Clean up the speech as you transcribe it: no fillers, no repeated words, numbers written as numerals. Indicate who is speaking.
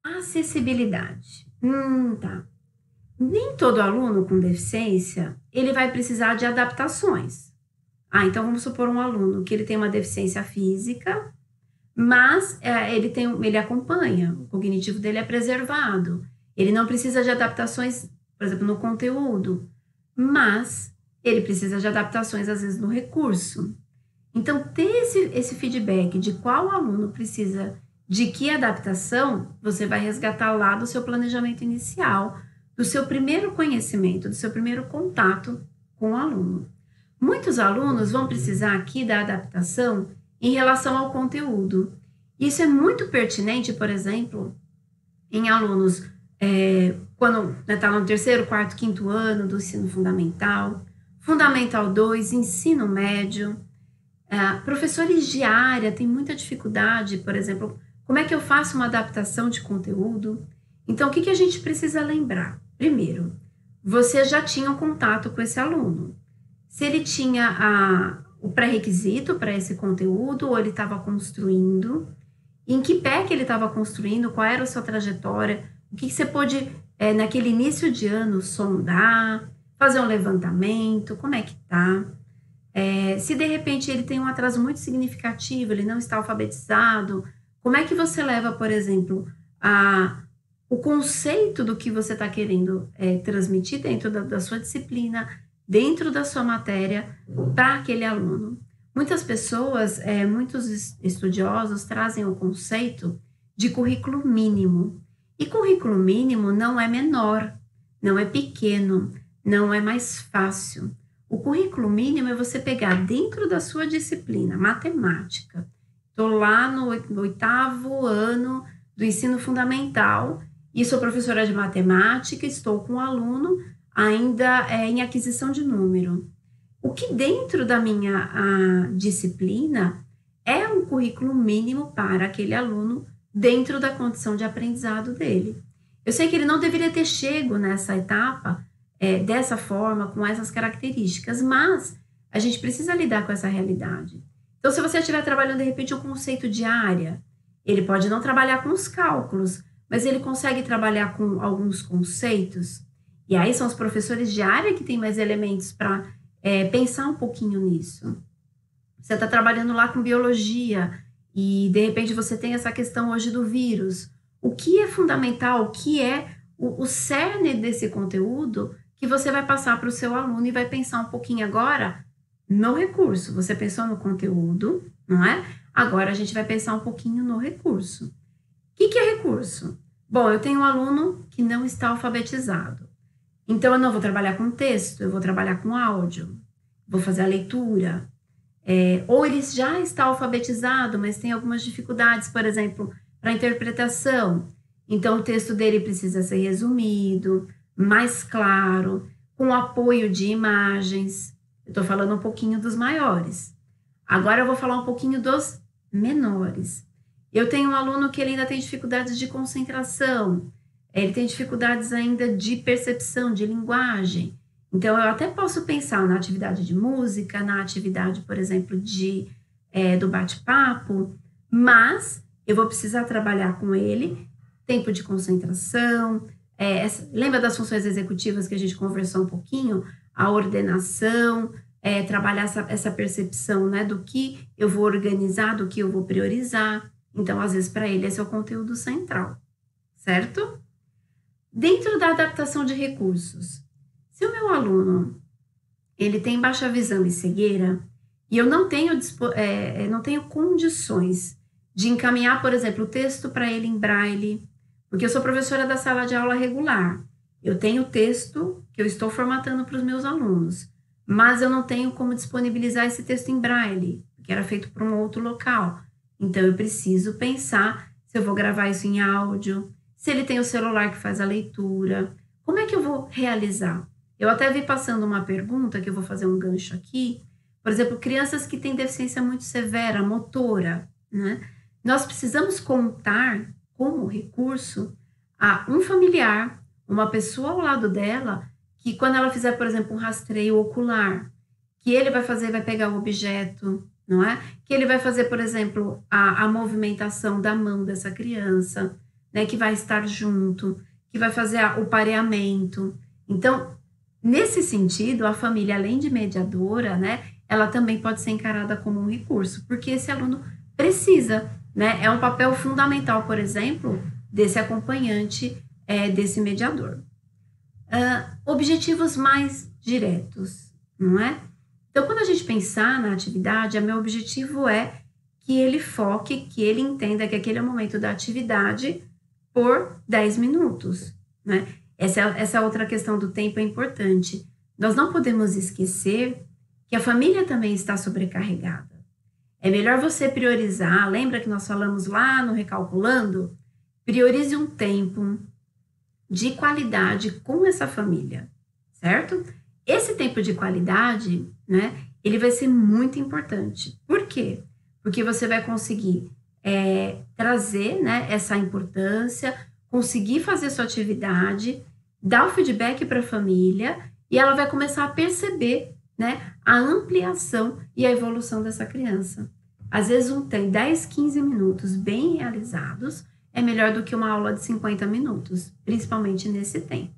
Speaker 1: Acessibilidade. Tá. Nem todo aluno com deficiência, ele vai precisar de adaptações. Então vamos supor um aluno que ele tem uma deficiência física, mas ele acompanha, o cognitivo dele é preservado. Ele não precisa de adaptações, por exemplo, no conteúdo, mas ele precisa de adaptações, às vezes, no recurso. Então, ter esse feedback de qual aluno precisa de que adaptação, você vai resgatar lá do seu planejamento inicial, do seu primeiro conhecimento, do seu primeiro contato com o aluno. Muitos alunos vão precisar aqui da adaptação em relação ao conteúdo. Isso é muito pertinente, por exemplo, em alunos quando está no terceiro, quarto, quinto ano do ensino fundamental, Fundamental 2, ensino médio. Professores de área têm muita dificuldade, por exemplo, como é que eu faço uma adaptação de conteúdo? Então, o que a gente precisa lembrar? Primeiro, você já tinha um contato com esse aluno. Se ele tinha o pré-requisito para esse conteúdo, ou ele estava construindo, em que pé que ele estava construindo, qual era a sua trajetória, o que você pôde, naquele início de ano, sondar, fazer um levantamento, como é que tá? Se de repente ele tem um atraso muito significativo, ele não está alfabetizado, como é que você leva, por exemplo, o conceito do que você está querendo transmitir dentro da sua disciplina, dentro da sua matéria, para aquele aluno? Muitas pessoas, muitos estudiosos trazem o conceito de currículo mínimo. E currículo mínimo não é menor, não é pequeno, não é mais fácil. O currículo mínimo é você pegar dentro da sua disciplina, matemática. Estou lá no 8º ano do ensino fundamental e sou professora de matemática, estou com um aluno ainda em aquisição de número. O que dentro da minha disciplina é um currículo mínimo para aquele aluno dentro da condição de aprendizado dele. Eu sei que ele não deveria ter chego nessa etapa dessa forma, com essas características, mas a gente precisa lidar com essa realidade. Então, se você estiver trabalhando, de repente, o conceito de área, ele pode não trabalhar com os cálculos, mas ele consegue trabalhar com alguns conceitos, e aí são os professores de área que têm mais elementos para pensar um pouquinho nisso. Você está trabalhando lá com biologia, e de repente você tem essa questão hoje do vírus. O que é fundamental, o que é o cerne desse conteúdo que você vai passar para o seu aluno e vai pensar um pouquinho agora no recurso. Você pensou no conteúdo, não é? Agora a gente vai pensar um pouquinho no recurso. O que é recurso? Bom, eu tenho um aluno que não está alfabetizado. Então, eu não vou trabalhar com texto, eu vou trabalhar com áudio, vou fazer a leitura. Ou ele já está alfabetizado, mas tem algumas dificuldades, por exemplo, para interpretação. Então, o texto dele precisa ser resumido, mais claro, com apoio de imagens. Eu estou falando um pouquinho dos maiores. Agora eu vou falar um pouquinho dos menores. Eu tenho um aluno que ele ainda tem dificuldades de concentração, ele tem dificuldades ainda de percepção, de linguagem. Então, eu até posso pensar na atividade de música, na atividade, por exemplo, do bate-papo, mas eu vou precisar trabalhar com ele tempo de concentração, lembra das funções executivas que a gente conversou um pouquinho? A ordenação, trabalhar essa percepção, né, do que eu vou organizar, do que eu vou priorizar. Então, às vezes, para ele, esse é o conteúdo central, certo? Dentro da adaptação de recursos, se o meu aluno ele tem baixa visão e cegueira, e eu não tenho condições de encaminhar, por exemplo, o texto para ele em braille, porque eu sou professora da sala de aula regular, eu tenho o texto que eu estou formatando para os meus alunos, mas eu não tenho como disponibilizar esse texto em braille, que era feito para um outro local. Então, eu preciso pensar se eu vou gravar isso em áudio, se ele tem o celular que faz a leitura, como é que eu vou realizar? Eu até vi passando uma pergunta, que eu vou fazer um gancho aqui, por exemplo, crianças que têm deficiência muito severa, motora, né? Nós precisamos contar como recurso a um familiar, uma pessoa ao lado dela, que quando ela fizer, por exemplo, um rastreio ocular, que ele vai pegar o objeto, não é? Que ele vai fazer, por exemplo, a movimentação da mão dessa criança, né, que vai estar junto, que vai fazer o pareamento. Então, nesse sentido, a família, além de mediadora, né, ela também pode ser encarada como um recurso, porque esse aluno precisa, né, é um papel fundamental, por exemplo, desse acompanhante, desse mediador. Objetivos mais diretos, não é? Então, quando a gente pensar na atividade, meu objetivo é que ele foque, que ele entenda que aquele é o momento da atividade por 10 minutos, né? Essa outra questão do tempo é importante. Nós não podemos esquecer que a família também está sobrecarregada. É melhor você priorizar, lembra que nós falamos lá no Recalculando? Priorize um tempo de qualidade com essa família, certo? Esse tempo de qualidade, né, ele vai ser muito importante. Por quê? Porque você vai conseguir trazer, né, essa importância, conseguir fazer sua atividade, dar o feedback para a família e ela vai começar a perceber, né, a ampliação e a evolução dessa criança. Às vezes tem 10, 15 minutos bem realizados é melhor do que uma aula de 50 minutos, principalmente nesse tempo.